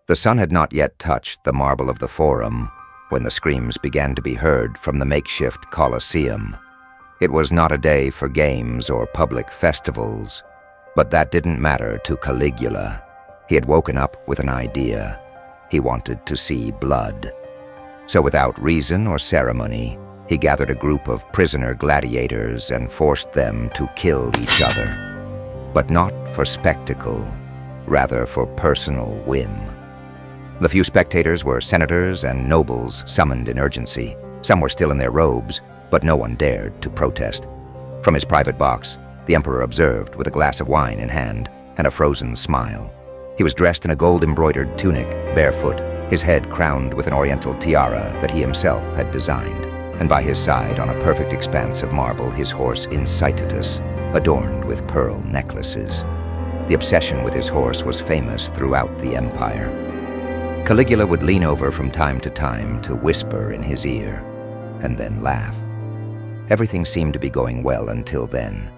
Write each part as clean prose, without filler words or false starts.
The sun had not yet touched the marble of the Forum when the screams began to be heard from the makeshift Colosseum. It was not a day for games or public festivals, but that didn't matter to Caligula. He had woken up with an idea. He wanted to see blood. So without reason or ceremony, he gathered a group of prisoner gladiators and forced them to kill each other. But not for spectacle, rather for personal whim. The few spectators were senators and nobles summoned in urgency. Some were still in their robes, but no one dared to protest. From his private box, the emperor observed with a glass of wine in hand and a frozen smile. He was dressed in a gold-embroidered tunic, barefoot, his head crowned with an oriental tiara that he himself had designed, and by his side, on a perfect expanse of marble, his horse Incitatus, adorned with pearl necklaces. The obsession with his horse was famous throughout the empire. Caligula would lean over from time to whisper in his ear, and then laugh. Everything seemed to be going well until then.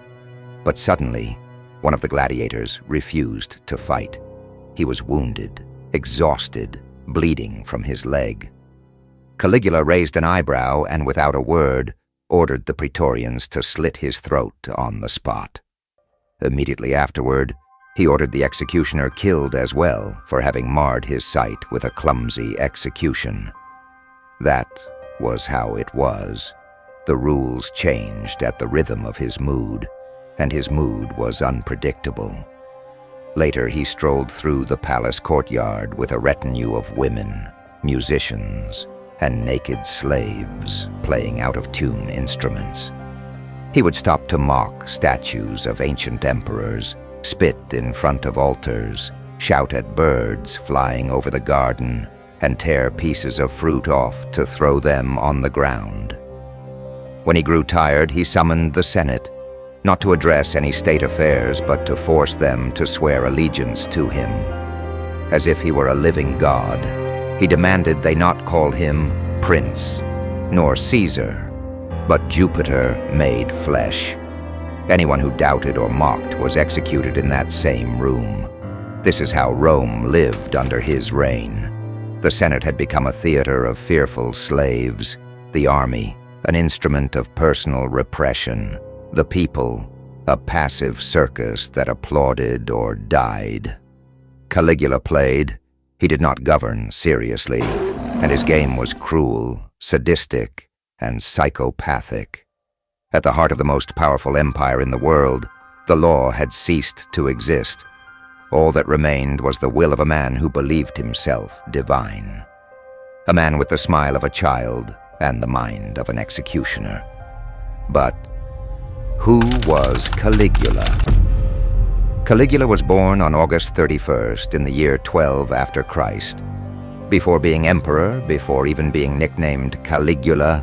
But suddenly, one of the gladiators refused to fight. He was wounded, exhausted, bleeding from his leg. Caligula raised an eyebrow and, without a word, ordered the Praetorians to slit his throat on the spot. Immediately afterward, he ordered the executioner killed as well for having marred his sight with a clumsy execution. That was how it was. The rules changed at the rhythm of his mood, and his mood was unpredictable. Later, he strolled through the palace courtyard with a retinue of women, musicians, and naked slaves playing out-of-tune instruments. He would stop to mock statues of ancient emperors, spit in front of altars, shout at birds flying over the garden, and tear pieces of fruit off to throw them on the ground. When he grew tired, he summoned the Senate, not to address any state affairs, but to force them to swear allegiance to him. As if he were a living god, he demanded they not call him Prince, nor Caesar, but Jupiter made flesh. Anyone who doubted or mocked was executed in that same room. This is how Rome lived under his reign. The Senate had become a theater of fearful slaves, the army, an instrument of personal repression, the people, a passive circus that applauded or died. Caligula played. He did not govern seriously, and his game was cruel, sadistic, and psychopathic. At the heart of the most powerful empire in the world, the law had ceased to exist. All that remained was the will of a man who believed himself divine. A man with the smile of a child and the mind of an executioner. But who was Caligula? Caligula was born on August 31st in the year 12 after Christ. Before being emperor, before even being nicknamed Caligula,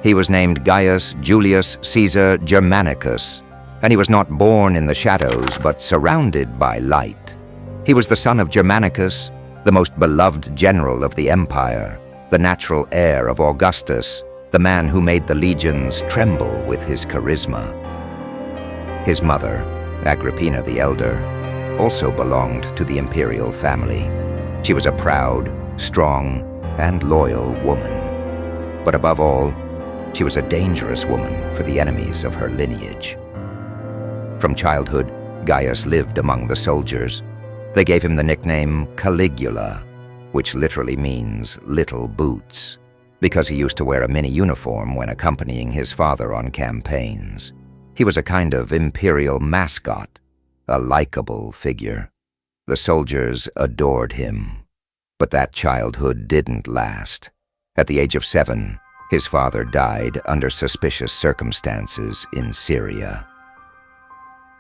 he was named Gaius Julius Caesar Germanicus, and he was not born in the shadows but surrounded by light. He was the son of Germanicus, the most beloved general of the empire, the natural heir of Augustus, the man who made the legions tremble with his charisma. His mother, Agrippina the Elder, also belonged to the imperial family. She was a proud, strong, and loyal woman. But above all, she was a dangerous woman for the enemies of her lineage. From childhood, Gaius lived among the soldiers. They gave him the nickname Caligula, which literally means little boots, because he used to wear a mini uniform when accompanying his father on campaigns. He was a kind of imperial mascot, a likable figure. The soldiers adored him. But that childhood didn't last. At the age of 7, his father died under suspicious circumstances in Syria.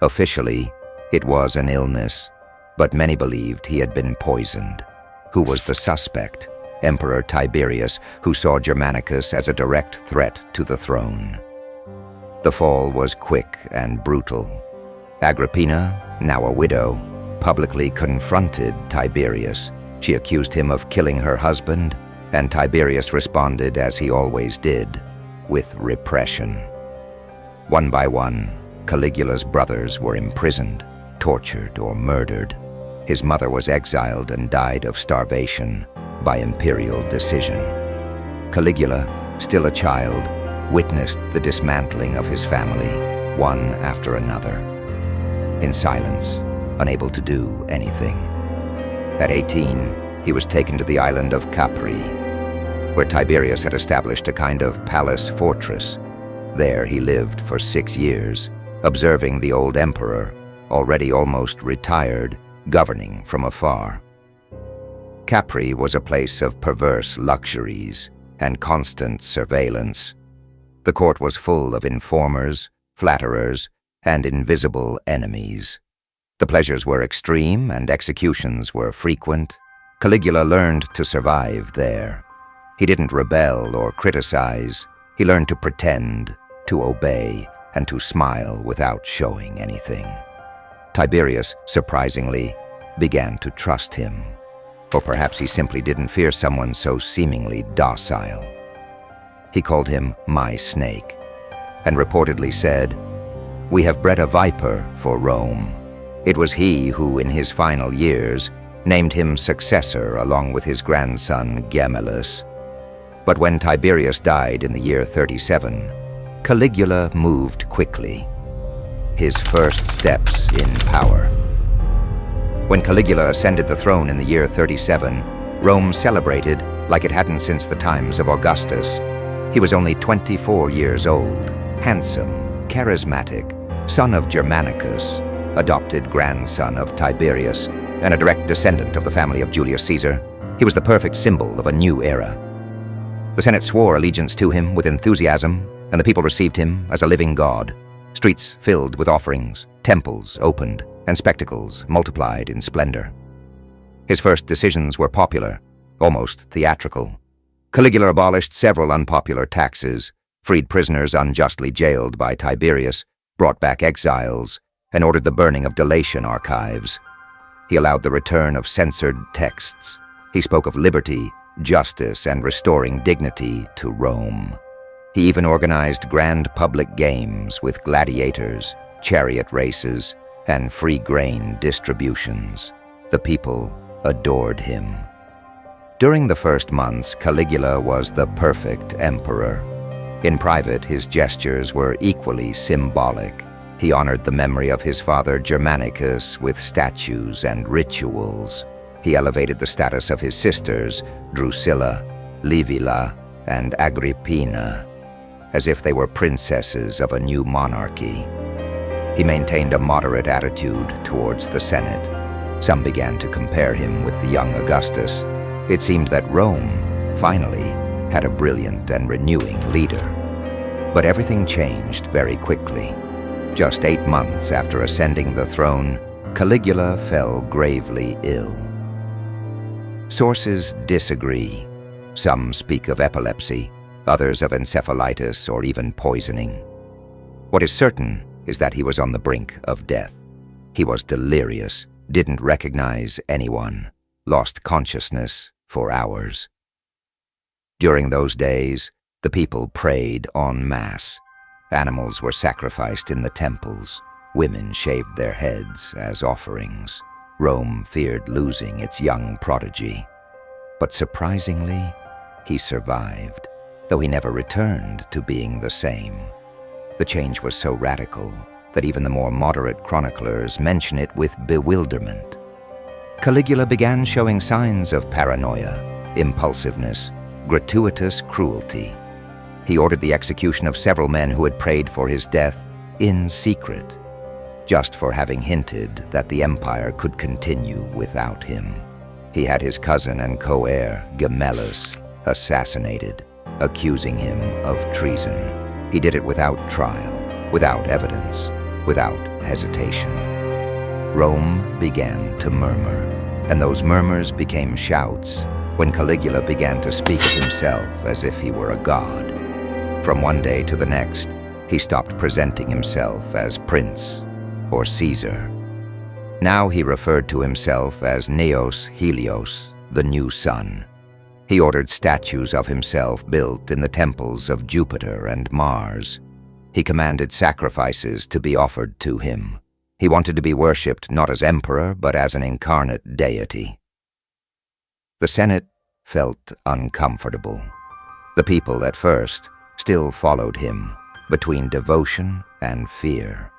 Officially, it was an illness, but many believed he had been poisoned. Who was the suspect? Emperor Tiberius, who saw Germanicus as a direct threat to the throne. The fall was quick and brutal. Agrippina, now a widow, publicly confronted Tiberius. She accused him of killing her husband, and Tiberius responded as he always did, with repression. One by one, Caligula's brothers were imprisoned, tortured, or murdered. His mother was exiled and died of starvation by imperial decision. Caligula, still a child, witnessed the dismantling of his family, one after another. In silence, unable to do anything. At 18, he was taken to the island of Capri, where Tiberius had established a kind of palace fortress. There he lived for 6 years, observing the old emperor, already almost retired, governing from afar. Capri was a place of perverse luxuries and constant surveillance. The court was full of informers, flatterers, and invisible enemies. The pleasures were extreme and executions were frequent. Caligula learned to survive there. He didn't rebel or criticize. He learned to pretend, to obey, and to smile without showing anything. Tiberius, surprisingly, began to trust him. Or perhaps he simply didn't fear someone so seemingly docile. He called him my snake, and reportedly said, "We have bred a viper for Rome." It was he who, in his final years, named him successor along with his grandson Gemellus. But when Tiberius died in the year 37, Caligula moved quickly. His first steps in power. When Caligula ascended the throne in the year 37, Rome celebrated like it hadn't since the times of Augustus. He was only 24 years old, handsome, charismatic, son of Germanicus, adopted grandson of Tiberius, and a direct descendant of the family of Julius Caesar. He was the perfect symbol of a new era. The Senate swore allegiance to him with enthusiasm, and the people received him as a living god. Streets filled with offerings, temples opened, and spectacles multiplied in splendor. His first decisions were popular, almost theatrical. Caligula abolished several unpopular taxes, freed prisoners unjustly jailed by Tiberius, brought back exiles, and ordered the burning of Delatian archives. He allowed the return of censored texts. He spoke of liberty, justice, and restoring dignity to Rome. He even organized grand public games with gladiators, chariot races, and free grain distributions. The people adored him. During the first months, Caligula was the perfect emperor. In private, his gestures were equally symbolic. He honored the memory of his father Germanicus with statues and rituals. He elevated the status of his sisters, Drusilla, Livilla, and Agrippina, as if they were princesses of a new monarchy. He maintained a moderate attitude towards the Senate. Some began to compare him with the young Augustus. It seemed that Rome, finally, had a brilliant and renewing leader. But everything changed very quickly. Just 8 months after ascending the throne, Caligula fell gravely ill. Sources disagree. Some speak of epilepsy, others of encephalitis or even poisoning. What is certain is that he was on the brink of death. He was delirious, didn't recognize anyone, lost consciousness for hours. During those days, the people prayed en masse. Animals were sacrificed in the temples. Women shaved their heads as offerings. Rome feared losing its young prodigy. But surprisingly, he survived, though he never returned to being the same. The change was so radical that even the more moderate chroniclers mention it with bewilderment. Caligula began showing signs of paranoia, impulsiveness, gratuitous cruelty. He ordered the execution of several men who had prayed for his death in secret, just for having hinted that the empire could continue without him. He had his cousin and co-heir, Gemellus, assassinated, accusing him of treason. He did it without trial, without evidence, without hesitation. Rome began to murmur, and those murmurs became shouts when Caligula began to speak of himself as if he were a god. From one day to the next, he stopped presenting himself as prince or Caesar. Now he referred to himself as Neos Helios, the new sun. He ordered statues of himself built in the temples of Jupiter and Mars. He commanded sacrifices to be offered to him. He wanted to be worshipped not as emperor, but as an incarnate deity. The Senate felt uncomfortable. The people, at first, still followed him, between devotion and fear.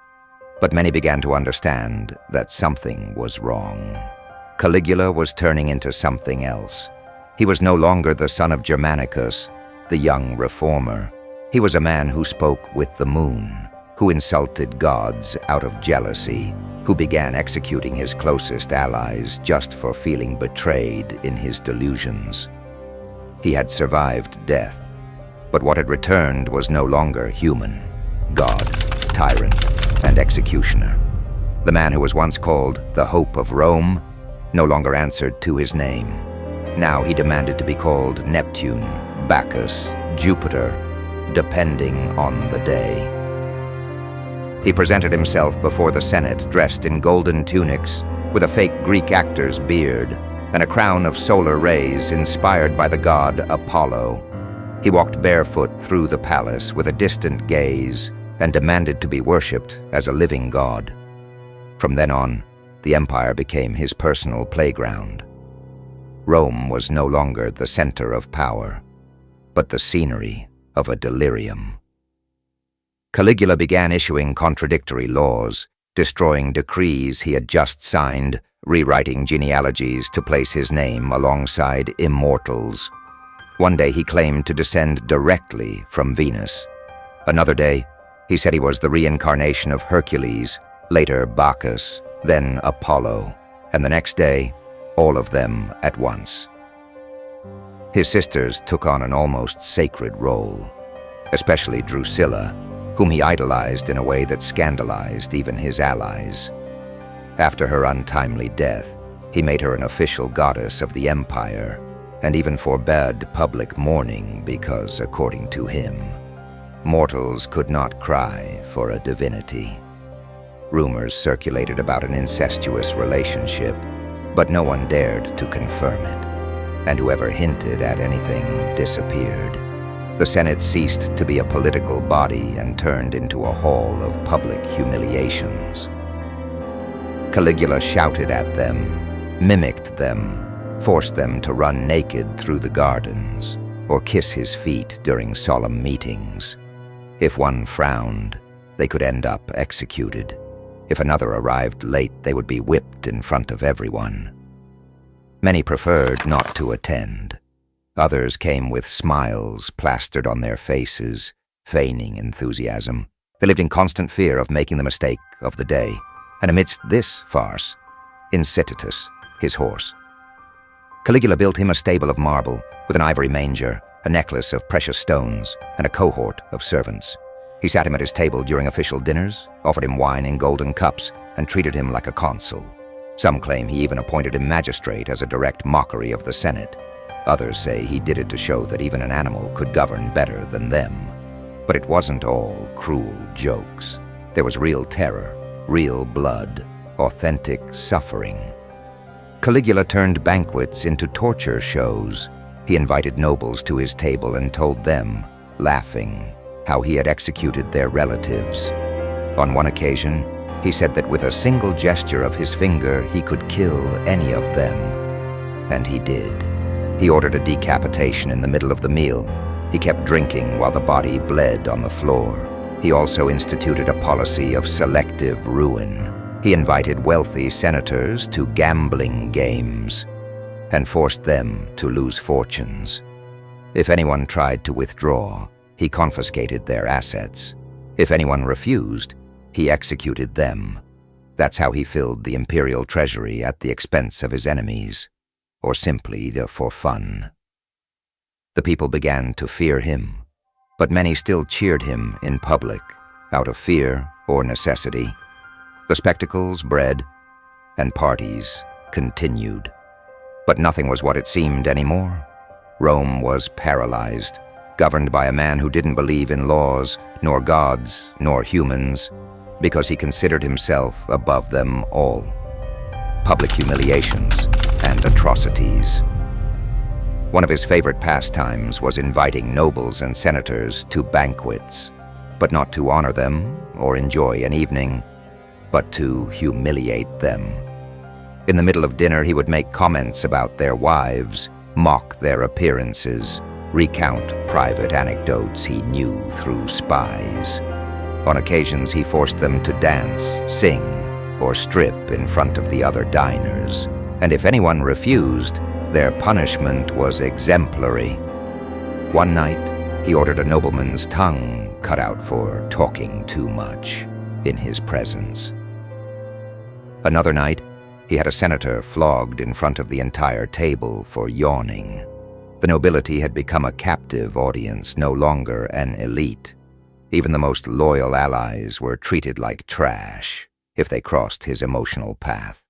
But many began to understand that something was wrong. Caligula was turning into something else. He was no longer the son of Germanicus, the young reformer. He was a man who spoke with the moon, who insulted gods out of jealousy, who began executing his closest allies just for feeling betrayed in his delusions. He had survived death, but what had returned was no longer human. God, tyrant, and executioner. The man who was once called the Hope of Rome no longer answered to his name. Now he demanded to be called Neptune, Bacchus, Jupiter, depending on the day. He presented himself before the Senate dressed in golden tunics, with a fake Greek actor's beard, and a crown of solar rays inspired by the god Apollo. He walked barefoot through the palace with a distant gaze and demanded to be worshipped as a living god. From then on, the empire became his personal playground. Rome was no longer the center of power, but the scenery of a delirium. Caligula began issuing contradictory laws, destroying decrees he had just signed, rewriting genealogies to place his name alongside immortals. One day he claimed to descend directly from Venus. Another day, he said he was the reincarnation of Hercules, later Bacchus, then Apollo, and the next day, all of them at once. His sisters took on an almost sacred role, especially Drusilla, whom he idolized in a way that scandalized even his allies. After her untimely death, he made her an official goddess of the empire, and even forbade public mourning because, according to him, mortals could not cry for a divinity. Rumors circulated about an incestuous relationship, but no one dared to confirm it, and whoever hinted at anything disappeared. The Senate ceased to be a political body and turned into a hall of public humiliations. Caligula shouted at them, mimicked them, forced them to run naked through the gardens, or kiss his feet during solemn meetings. If one frowned, they could end up executed. If another arrived late, they would be whipped in front of everyone. Many preferred not to attend. Others came with smiles plastered on their faces, feigning enthusiasm. They lived in constant fear of making the mistake of the day. And amidst this farce, Incititus, his horse. Caligula built him a stable of marble with an ivory manger, a necklace of precious stones, and a cohort of servants. He sat him at his table during official dinners, offered him wine in golden cups, and treated him like a consul. Some claim he even appointed him magistrate as a direct mockery of the Senate. Others say he did it to show that even an animal could govern better than them. But it wasn't all cruel jokes. There was real terror, real blood, authentic suffering. Caligula turned banquets into torture shows. He invited nobles to his table and told them, laughing, how he had executed their relatives. On one occasion, he said that with a single gesture of his finger, he could kill any of them. And he did. He ordered a decapitation in the middle of the meal. He kept drinking while the body bled on the floor. He also instituted a policy of selective ruin. He invited wealthy senators to gambling games and forced them to lose fortunes. If anyone tried to withdraw, he confiscated their assets. If anyone refused, he executed them. That's how he filled the imperial treasury at the expense of his enemies, or simply for fun. The people began to fear him, but many still cheered him in public, out of fear or necessity. The spectacles bred, and parties continued. But nothing was what it seemed anymore. Rome was paralyzed, governed by a man who didn't believe in laws, nor gods, nor humans, because he considered himself above them all. Public humiliations and atrocities. One of his favorite pastimes was inviting nobles and senators to banquets, but not to honor them or enjoy an evening, but to humiliate them. In the middle of dinner, he would make comments about their wives, mock their appearances, recount private anecdotes he knew through spies. On occasions, he forced them to dance, sing, or strip in front of the other diners, and if anyone refused, their punishment was exemplary. One night, he ordered a nobleman's tongue cut out for talking too much in his presence. Another night, he had a senator flogged in front of the entire table for yawning. The nobility had become a captive audience, no longer an elite. Even the most loyal allies were treated like trash if they crossed his emotional path.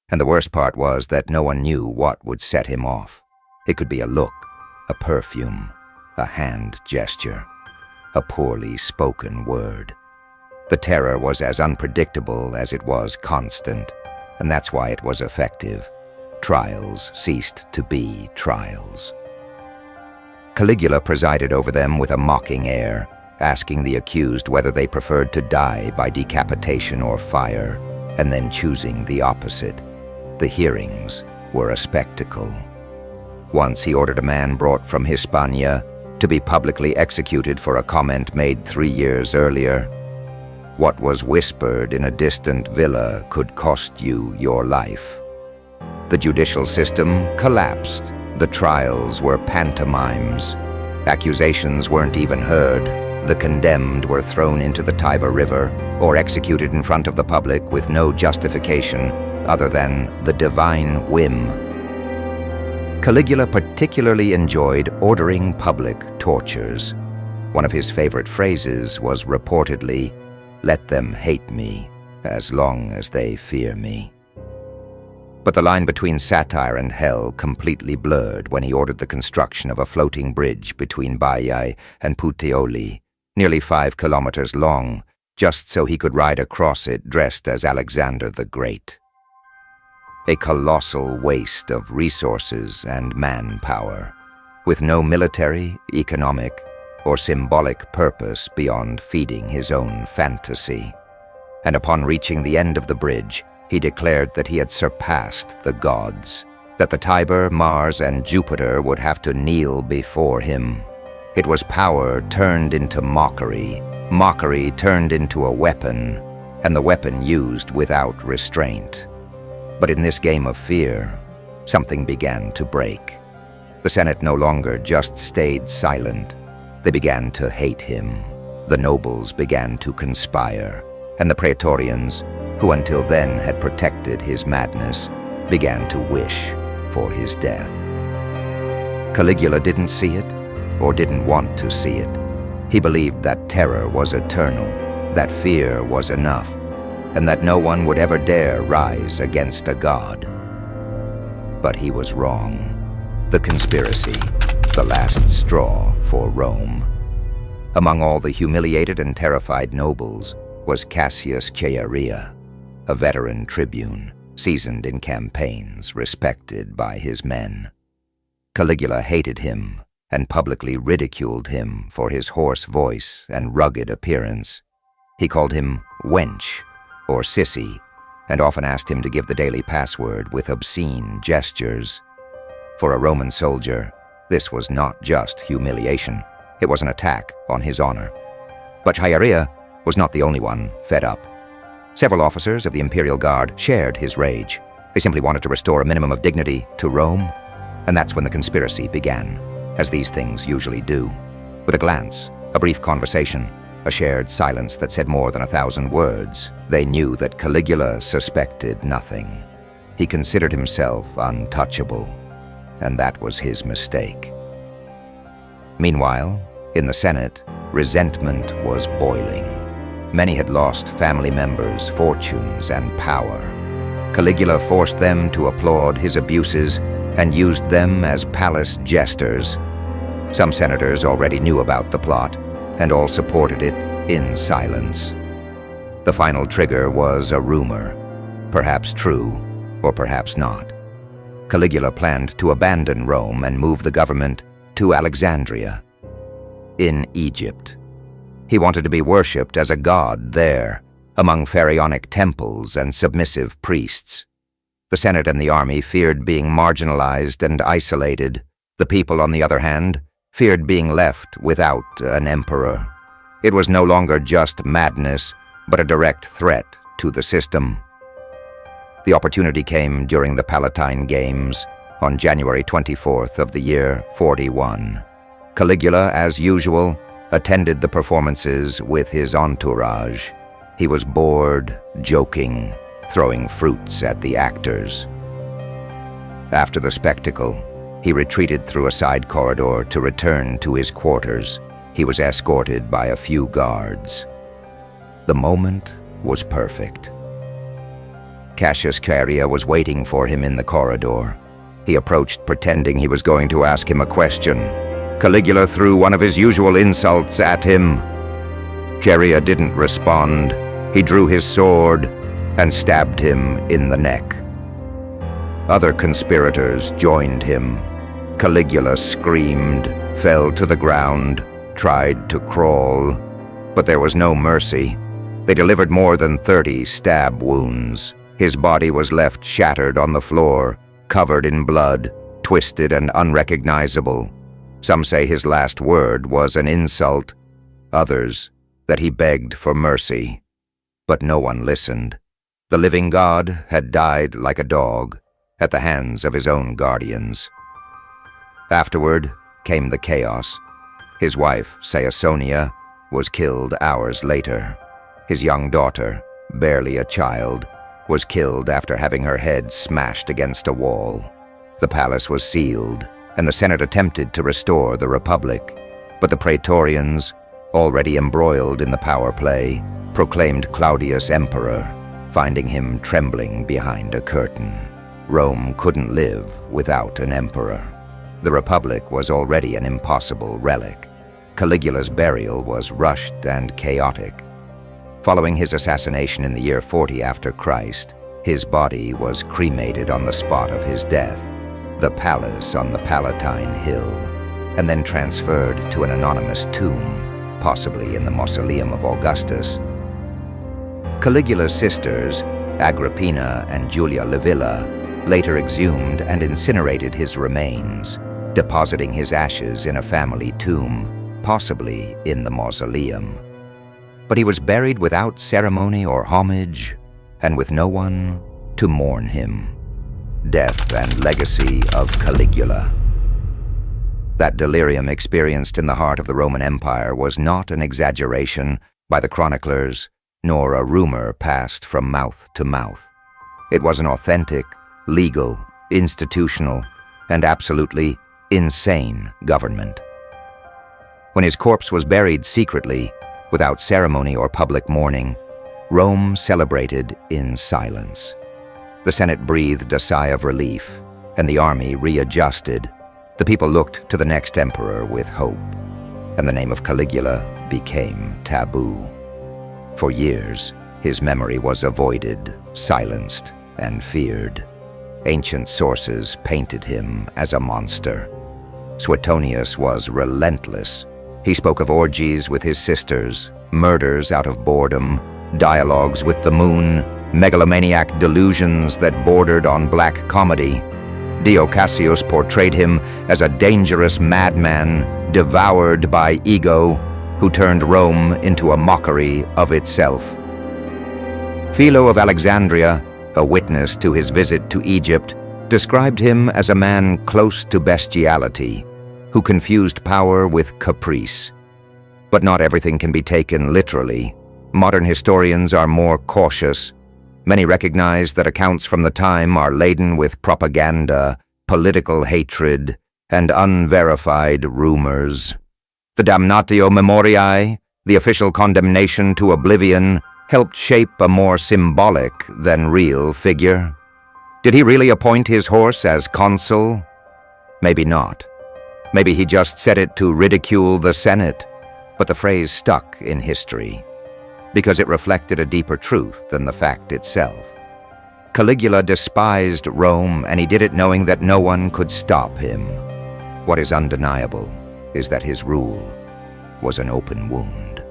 And the worst part was that no one knew what would set him off. It could be a look, a perfume, a hand gesture, a poorly spoken word. The terror was as unpredictable as it was constant, and that's why it was effective. Trials ceased to be trials. Caligula presided over them with a mocking air, asking the accused whether they preferred to die by decapitation or fire, and then choosing the opposite. The hearings were a spectacle. Once he ordered a man brought from Hispania to be publicly executed for a comment made 3 years earlier. What was whispered in a distant villa could cost you your life. The judicial system collapsed. The trials were pantomimes. Accusations weren't even heard. The condemned were thrown into the Tiber River or executed in front of the public with no justification other than the divine whim. Caligula particularly enjoyed ordering public tortures. One of his favorite phrases was reportedly, "Let them hate me, as long as they fear me." But the line between satire and hell completely blurred when he ordered the construction of a floating bridge between Baiae and Puteoli, nearly 5 kilometers long, just so he could ride across it dressed as Alexander the Great. A colossal waste of resources and manpower, with no military, economic, or symbolic purpose beyond feeding his own fantasy. And upon reaching the end of the bridge, he declared that he had surpassed the gods, that the Tiber, Mars, and Jupiter would have to kneel before him. It was power turned into mockery, mockery turned into a weapon, and the weapon used without restraint. But in this game of fear, something began to break. The Senate no longer just stayed silent. They began to hate him. The nobles began to conspire, and the praetorians, who until then had protected his madness, began to wish for his death. Caligula didn't see it, or didn't want to see it. He believed that terror was eternal, that fear was enough, and that no one would ever dare rise against a god. But he was wrong. The conspiracy, the last straw for Rome. Among all the humiliated and terrified nobles was Cassius Chaerea, a veteran tribune, seasoned in campaigns, respected by his men. Caligula hated him and publicly ridiculed him for his hoarse voice and rugged appearance. He called him wench or sissy, and often asked him to give the daily password with obscene gestures. For a Roman soldier, this was not just humiliation, it was an attack on his honor. But Chaerea was not the only one fed up. Several officers of the imperial guard shared his rage. They simply wanted to restore a minimum of dignity to Rome, and that's when the conspiracy began, as these things usually do. With a glance, a brief conversation, a shared silence that said more than 1,000 words, they knew that Caligula suspected nothing. He considered himself untouchable, and that was his mistake. Meanwhile, in the Senate, resentment was boiling. Many had lost family members, fortunes, and power. Caligula forced them to applaud his abuses and used them as palace jesters. Some senators already knew about the plot, and all supported it in silence. The final trigger was a rumor, perhaps true or perhaps not. Caligula planned to abandon Rome and move the government to Alexandria, in Egypt. He wanted to be worshipped as a god there, among pharaonic temples and submissive priests. The Senate and the army feared being marginalized and isolated. The people, on the other hand, feared being left without an emperor. It was no longer just madness, but a direct threat to the system. The opportunity came during the Palatine Games on January 24th of the year 41. Caligula, as usual, attended the performances with his entourage. He was bored, joking, throwing fruits at the actors. After the spectacle, he retreated through a side corridor to return to his quarters. He was escorted by a few guards. The moment was perfect. Cassius Chaerea was waiting for him in the corridor. He approached pretending he was going to ask him a question. Caligula threw one of his usual insults at him. Chaerea didn't respond. He drew his sword and stabbed him in the neck. Other conspirators joined him. Caligula screamed, fell to the ground, tried to crawl, but there was no mercy. They delivered more than 30 stab wounds. His body was left shattered on the floor, covered in blood, twisted and unrecognizable. Some say his last word was an insult, others that he begged for mercy. But no one listened. The living god had died like a dog, at the hands of his own guardians. Afterward came the chaos. His wife, Caesonia, was killed hours later. His young daughter, barely a child, was killed after having her head smashed against a wall. The palace was sealed, and the Senate attempted to restore the Republic. But the Praetorians, already embroiled in the power play, proclaimed Claudius emperor, finding him trembling behind a curtain. Rome couldn't live without an emperor. The Republic was already an impossible relic. Caligula's burial was rushed and chaotic. Following his assassination in the year 40 after Christ, his body was cremated on the spot of his death, the palace on the Palatine Hill, and then transferred to an anonymous tomb, possibly in the mausoleum of Augustus. Caligula's sisters, Agrippina and Julia Livilla, later exhumed and incinerated his remains, depositing his ashes in a family tomb, possibly in the mausoleum. But he was buried without ceremony or homage, and with no one to mourn him. Death and legacy of Caligula. That delirium experienced in the heart of the Roman Empire was not an exaggeration by the chroniclers, nor a rumor passed from mouth to mouth. It was an authentic, legal, institutional, and absolutely insane government. When his corpse was buried secretly, without ceremony or public mourning, Rome celebrated in silence. The Senate breathed a sigh of relief, and the army readjusted. The people looked to the next emperor with hope, and the name of Caligula became taboo. For years, his memory was avoided, silenced, and feared. Ancient sources painted him as a monster. Suetonius was relentless. He spoke of orgies with his sisters, murders out of boredom, dialogues with the moon, megalomaniac delusions that bordered on black comedy. Dio Cassius portrayed him as a dangerous madman devoured by ego who turned Rome into a mockery of itself. Philo of Alexandria, a witness to his visit to Egypt, described him as a man close to bestiality, who confused power with caprice. But not everything can be taken literally. Modern historians are more cautious. Many recognize that accounts from the time are laden with propaganda, political hatred, and unverified rumors. The damnatio memoriae, the official condemnation to oblivion, helped shape a more symbolic than real figure. Did he really appoint his horse as consul? Maybe not. Maybe he just said it to ridicule the Senate, but the phrase stuck in history because it reflected a deeper truth than the fact itself. Caligula despised Rome, and he did it knowing that no one could stop him. What is undeniable is that his rule was an open wound.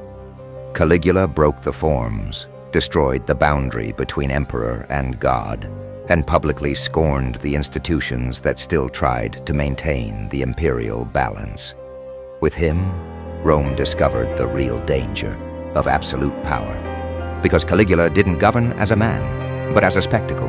Caligula broke the forms, destroyed the boundary between emperor and god, and publicly scorned the institutions that still tried to maintain the imperial balance. With him, Rome discovered the real danger of absolute power, because Caligula didn't govern as a man, but as a spectacle,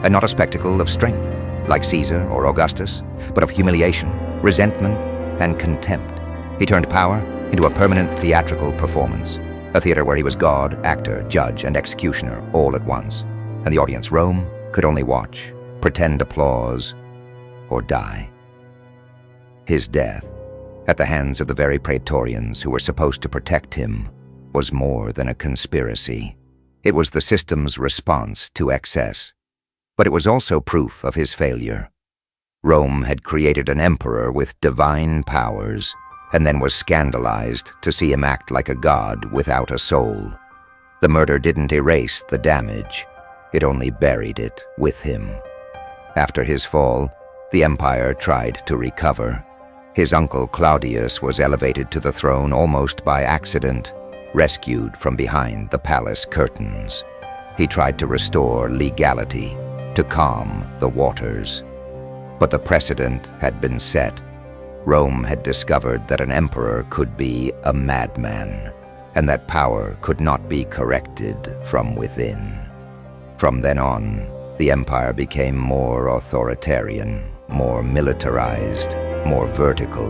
and not a spectacle of strength, like Caesar or Augustus, but of humiliation, resentment, and contempt. He turned power into a permanent theatrical performance, a theater where he was god, actor, judge, and executioner all at once, and the audience, Rome, could only watch, pretend applause, or die. His death, at the hands of the very praetorians who were supposed to protect him, was more than a conspiracy. It was the system's response to excess, but it was also proof of his failure. Rome had created an emperor with divine powers, and then was scandalized to see him act like a god without a soul. The murder didn't erase the damage, it only buried it with him. After his fall, the empire tried to recover. His uncle Claudius was elevated to the throne almost by accident, rescued from behind the palace curtains. He tried to restore legality, to calm the waters. But the precedent had been set. Rome had discovered that an emperor could be a madman, and that power could not be corrected from within. From then on, the empire became more authoritarian, more militarized, more vertical.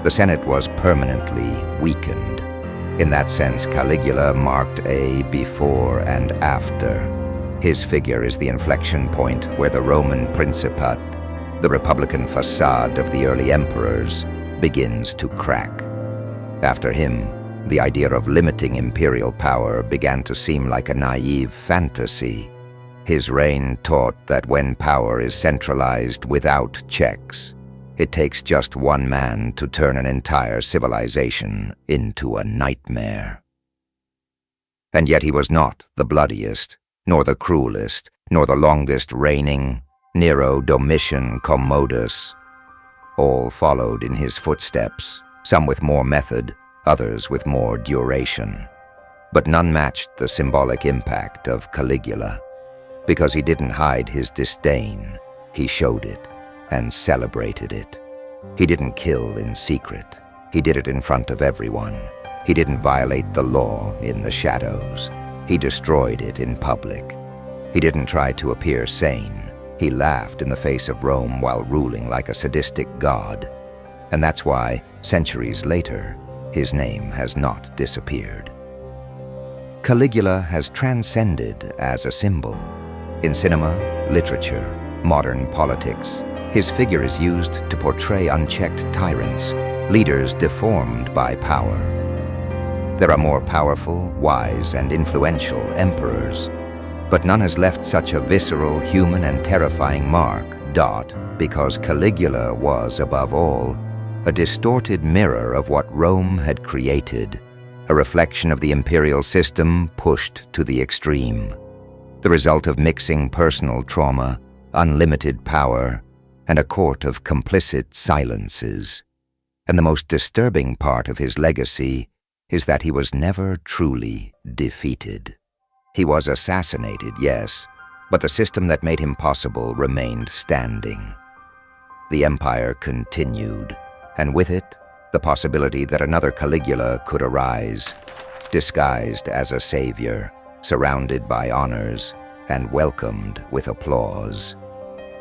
The Senate was permanently weakened. In that sense, Caligula marked a before and after. His figure is the inflection point where the Roman Principate, the republican facade of the early emperors, begins to crack. After him, the idea of limiting imperial power began to seem like a naive fantasy. His reign taught that when power is centralized without checks, it takes just one man to turn an entire civilization into a nightmare. And yet he was not the bloodiest, nor the cruelest, nor the longest reigning. Nero, Domitian, Commodus, all followed in his footsteps, some with more method, others with more duration. But none matched the symbolic impact of Caligula. Because he didn't hide his disdain, he showed it and celebrated it. He didn't kill in secret, he did it in front of everyone. He didn't violate the law in the shadows, he destroyed it in public. He didn't try to appear sane. He laughed in the face of Rome while ruling like a sadistic god. And that's why, centuries later, his name has not disappeared. Caligula has transcended as a symbol. In cinema, literature, modern politics, his figure is used to portray unchecked tyrants, leaders deformed by power. There are more powerful, wise, and influential emperors, but none has left such a visceral, human, and terrifying mark, because Caligula was, above all, a distorted mirror of what Rome had created, a reflection of the imperial system pushed to the extreme, the result of mixing personal trauma, unlimited power, and a court of complicit silences. And the most disturbing part of his legacy is that he was never truly defeated. He was assassinated, yes, but the system that made him possible remained standing. The empire continued, and with it, the possibility that another Caligula could arise, disguised as a savior, surrounded by honors, and welcomed with applause.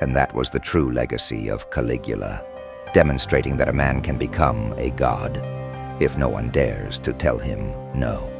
And that was the true legacy of Caligula, demonstrating that a man can become a god, if no one dares to tell him no.